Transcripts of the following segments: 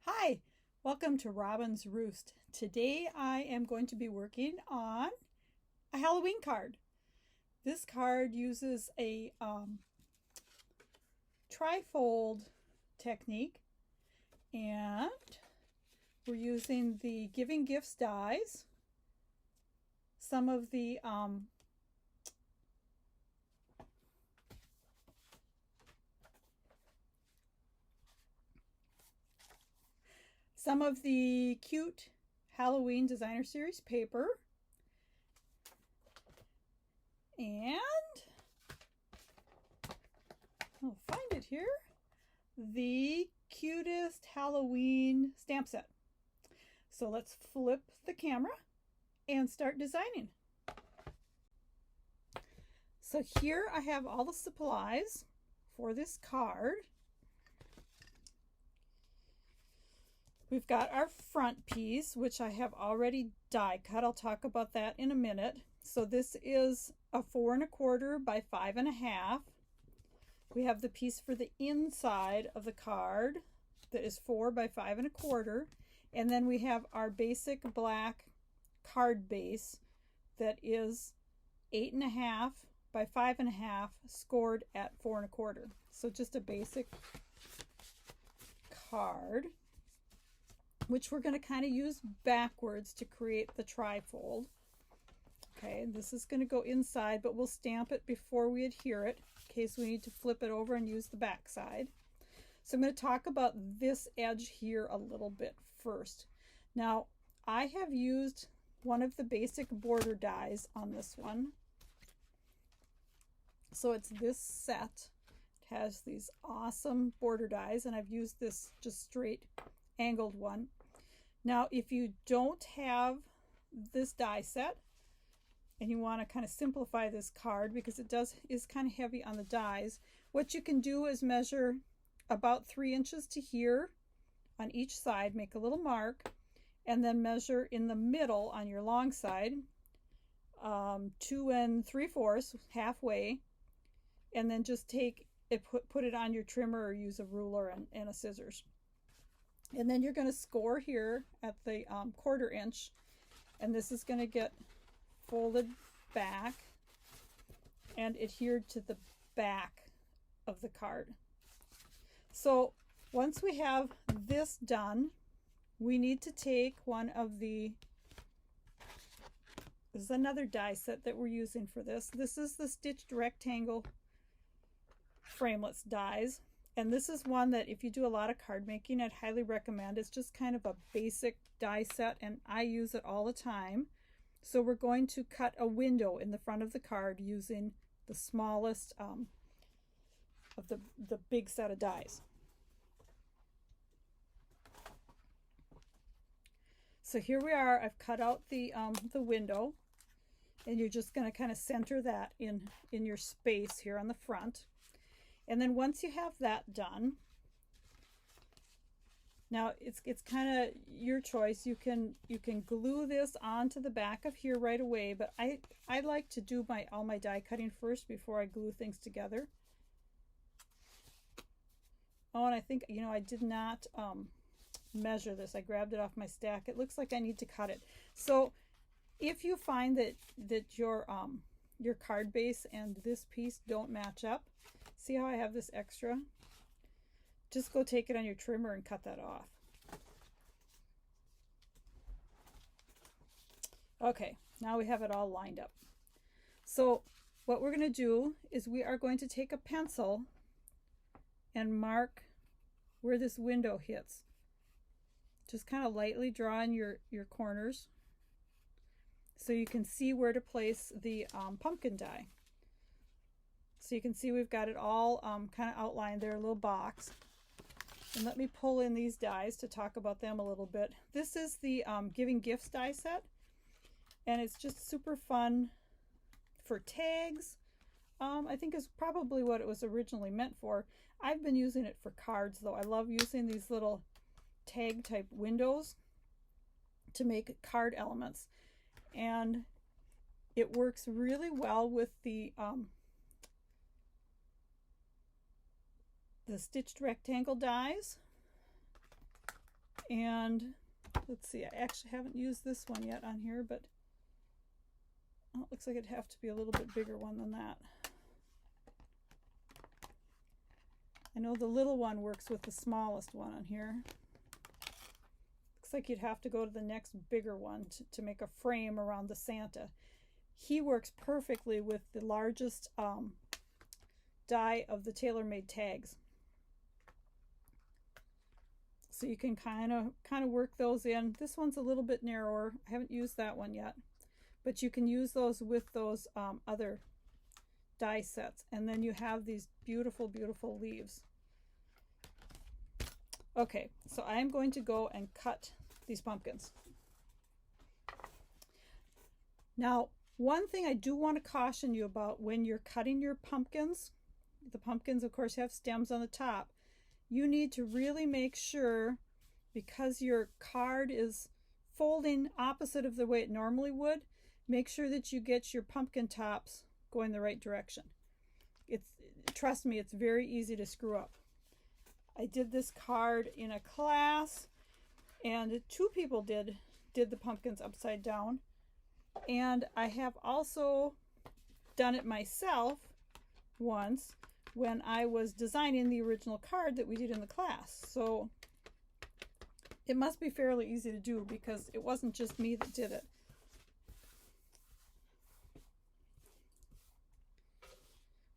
Hi, welcome to Robyn's Roost. Today I am going to be working on a Halloween card. This card uses a trifold technique, and we're using the Giving Gifts dies, some of the cute Halloween Designer Series paper, and I'll find it here, the cutest Halloween stamp set. So let's flip the camera and start designing. So here I have all the supplies for this card. We've got our front piece, which I have already die cut. I'll talk about that in a minute. So this is a 4 1/4 by 5 1/2. We have the piece for the inside of the card that is 4 by 5 1/4. And then we have our basic black card base that is 8 1/2 by 5 1/2, scored at 4 1/4. So just a basic card, which we're going to kind of use backwards to create the trifold. Okay, this is going to go inside, but we'll stamp it before we adhere it in case we need to flip it over and use the back side. So I'm going to talk about this edge here a little bit first. Now, I have used one of the basic border dies on this one. So it's this set. It has these awesome border dies, and I've used this just straight angled one. Now, if you don't have this die set and you want to kind of simplify this card, because it is kind of heavy on the dies, what you can do is measure about 3 inches to here on each side, make a little mark, and then measure in the middle on your long side 2 3/4, halfway, and then just take it, put it on your trimmer or use a ruler and a scissors. And then you're going to score here at the 1/4 inch, and this is going to get folded back and adhered to the back of the card. So once we have this done, we need to take one of the, this is another die set that we're using for this. This is the stitched rectangle framelits dies. And this is one that if you do a lot of card making, I'd highly recommend. It's just kind of a basic die set, and I use it all the time. So we're going to cut a window in the front of the card using the smallest of the big set of dies. So here we are. I've cut out the window, and you're just going to kind of center that in your space here on the front. And then once you have that done, now it's kind of your choice. You can glue this onto the back of here right away, but I like to do all my die cutting first before I glue things together. Oh, and I think, I did not measure this. I grabbed it off my stack. It looks like I need to cut it. So if you find that your card base and this piece don't match up, see how I have this extra? Just go take it on your trimmer and cut that off. Okay, now we have it all lined up. So what we're going to do is we are going to take a pencil and mark where this window hits. Just kind of lightly draw in your corners so you can see where to place the pumpkin die. So you can see we've got it all kind of outlined there, a little box. And let me pull in these dies to talk about them a little bit. This is the Giving Gifts die set, and it's just super fun for tags. I think is probably what it was originally meant for. I've been using it for cards, though. I love using these little tag type windows to make card elements, and it works really well with the stitched rectangle dies. And let's see, I actually haven't used this one yet on here, but oh, it looks like it'd have to be a little bit bigger one than that. I know the little one works with the smallest one on here. Looks like you'd have to go to the next bigger one to make a frame around the Santa. He works perfectly with the largest die of the tailor-made tags. So you can kind of work those in. This one's a little bit narrower. I haven't used that one yet, but you can use those with those other die sets, and then you have these beautiful, beautiful leaves. Okay, so I'm going to go and cut these pumpkins. Now, one thing I do want to caution you about when you're cutting your pumpkins, the pumpkins of course have stems on the top, you need to really make sure, because your card is folding opposite of the way it normally would, make sure that you get your pumpkin tops going the right direction. Trust me, it's very easy to screw up. I did this card in a class, and 2 people did the pumpkins upside down, and I have also done it myself once when I was designing the original card that we did in the class. So it must be fairly easy to do, because it wasn't just me that did it.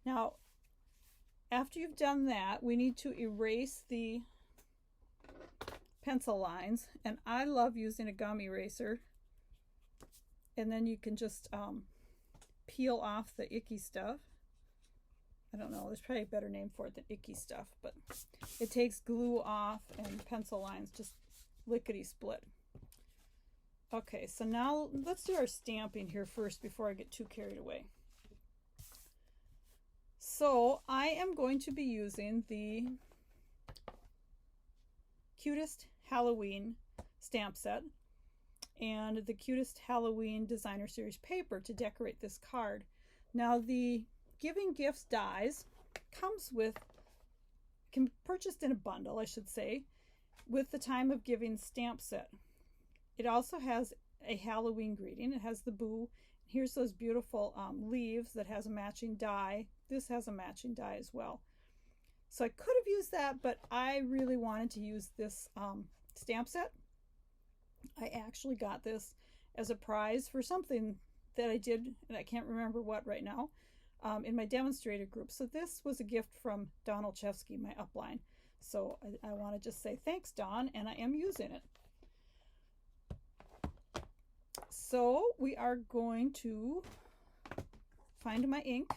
Now, after you've done that, we need to erase the pencil lines, and I love using a gum eraser, and then you can just peel off the icky stuff. I don't know, there's probably a better name for it than icky stuff, but it takes glue off and pencil lines just lickety split. Okay, so now let's do our stamping here first before I get too carried away. So I am going to be using the Cutest Halloween stamp set and the Cutest Halloween Designer Series paper to decorate this card. Now, the Giving Gifts dies comes with, can be purchased in a bundle, I should say, with the Time of Giving stamp set. It also has a Halloween greeting. It has the boo. Here's those beautiful leaves that has a matching die. This has a matching die as well. So I could have used that, but I really wanted to use this stamp set. I actually got this as a prize for something that I did, and I can't remember what right now, in my demonstrator group. So this was a gift from Don Olszewski, my upline. So I want to just say thanks, Don, and I am using it. So we are going to find my ink.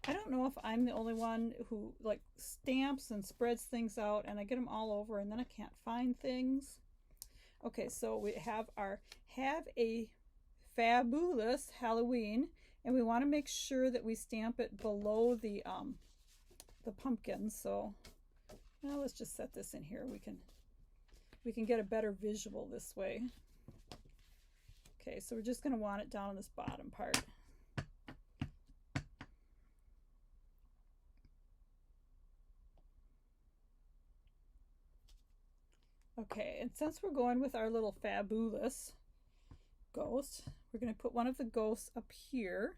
I don't know if I'm the only one who like stamps and spreads things out, and I get them all over and then I can't find things. Okay, so we have our Have a Fabulous Halloween, and we want to make sure that we stamp it below the pumpkin. So now let's just set this in here. We can get a better visual this way. Okay, so we're just going to want it down on this bottom part. Okay, and since we're going with our little fabulous ghost, we're going to put one of the ghosts up here.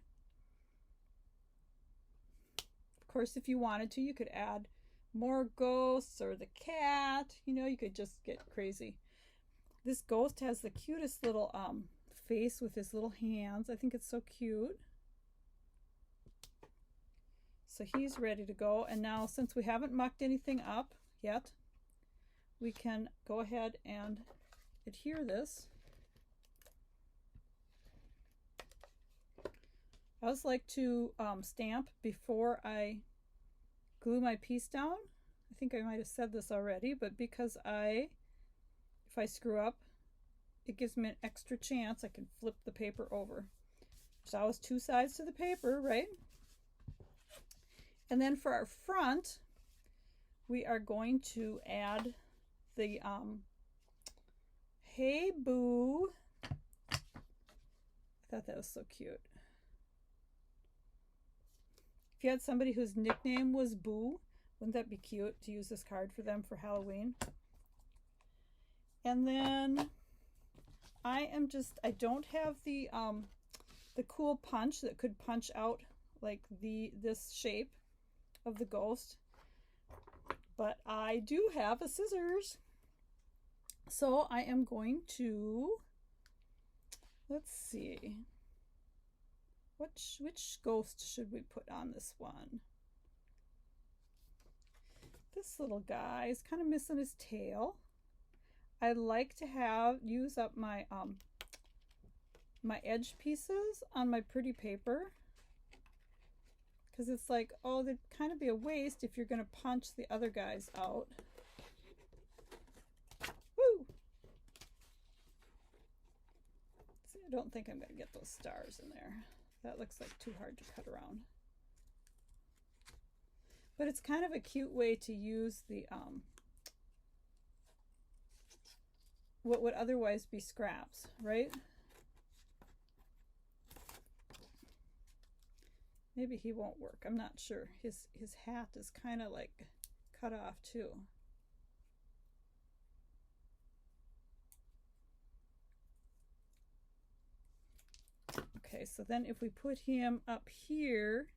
Of course, if you wanted to, you could add more ghosts or the cat. You know, you could just get crazy. This ghost has the cutest little face with his little hands. I think it's so cute. So he's ready to go. And now, since we haven't mucked anything up yet, we can go ahead and adhere this. I always like to stamp before I glue my piece down. I think I might have said this already, but because if I screw up, it gives me an extra chance. I can flip the paper over. There's always 2 sides to the paper, right? And then for our front, we are going to add the Hey Boo. I thought that was so cute. If you had somebody whose nickname was Boo, Wouldn't that be cute to use this card for them for Halloween? And then I don't have the cool punch that could punch out like this shape of the ghost, but I do have a scissors. So I am going to, let's see, which ghost should we put on this one? This little guy is kind of missing his tail. I like to use up my my edge pieces on my pretty paper, because it's like, oh, they'd kind of be a waste if you're going to punch the other guys out. Woo! See, I don't think I'm going to get those stars in there. That looks like too hard to cut around. But it's kind of a cute way to use the what would otherwise be scraps, right? Maybe he won't work. I'm not sure. His hat is kind of like cut off too. Okay, so then if we put him up here,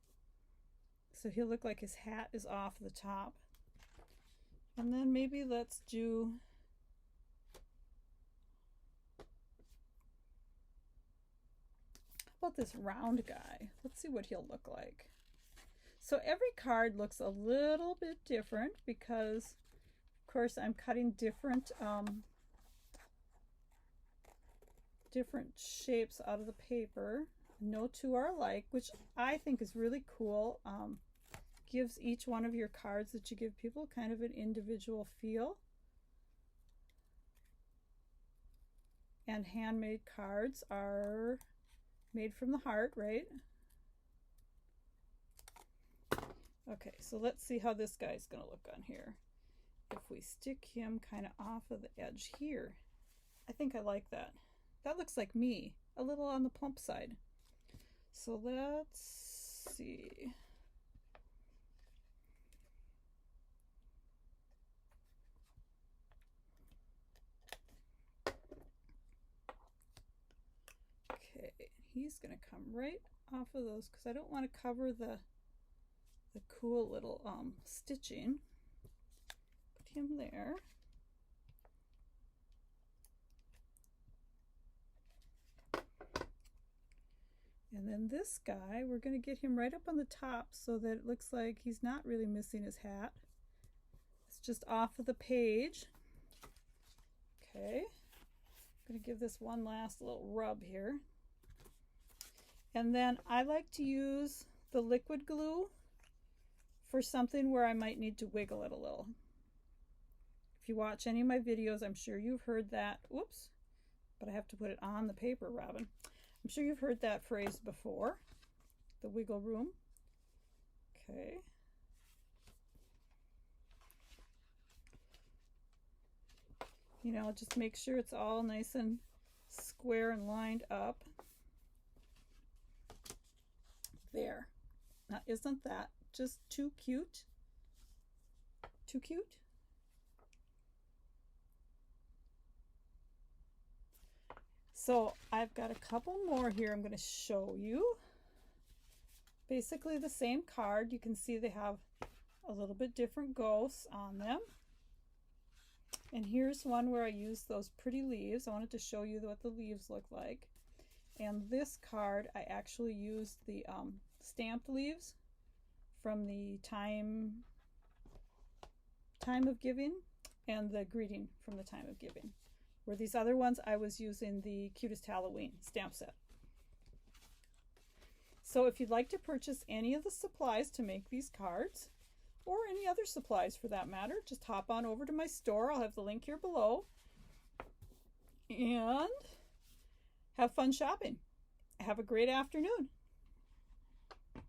so he'll look like his hat is off the top. And then maybe let's do, how about this round guy? Let's see what he'll look like. So every card looks a little bit different because, of course, I'm cutting different shapes out of the paper. No two are alike, which I think is really cool. Gives each one of your cards that you give people kind of an individual feel. And handmade cards are made from the heart, right? Okay, so let's see how this guy's going to look on here. If we stick him kind of off of the edge here, I think I like that. That looks like me, a little on the plump side. So let's see. Okay, he's going to come right off of those because I don't want to cover the cool little stitching. Put him there. And then this guy, we're going to get him right up on the top so that it looks like he's not really missing his hat. It's just off of the page. Okay. I'm going to give this one last little rub here. And then I like to use the liquid glue for something where I might need to wiggle it a little. If you watch any of my videos, I'm sure you've heard that. Whoops. But I have to put it on the paper, Robyn. I'm sure you've heard that phrase before, the wiggle room. Okay. You know, just make sure it's all nice and square and lined up. There. Now, isn't that just too cute? Too cute? So I've got a couple more here I'm going to show you. Basically the same card. You can see they have a little bit different ghosts on them. And here's one where I used those pretty leaves. I wanted to show you what the leaves look like. And this card, I actually used the stamped leaves from the time of giving and the greeting from the time of giving. Where these other ones, I was using the Cutest Halloween stamp set. So if you'd like to purchase any of the supplies to make these cards, or any other supplies for that matter, just hop on over to my store. I'll have the link here below. And have fun shopping. Have a great afternoon.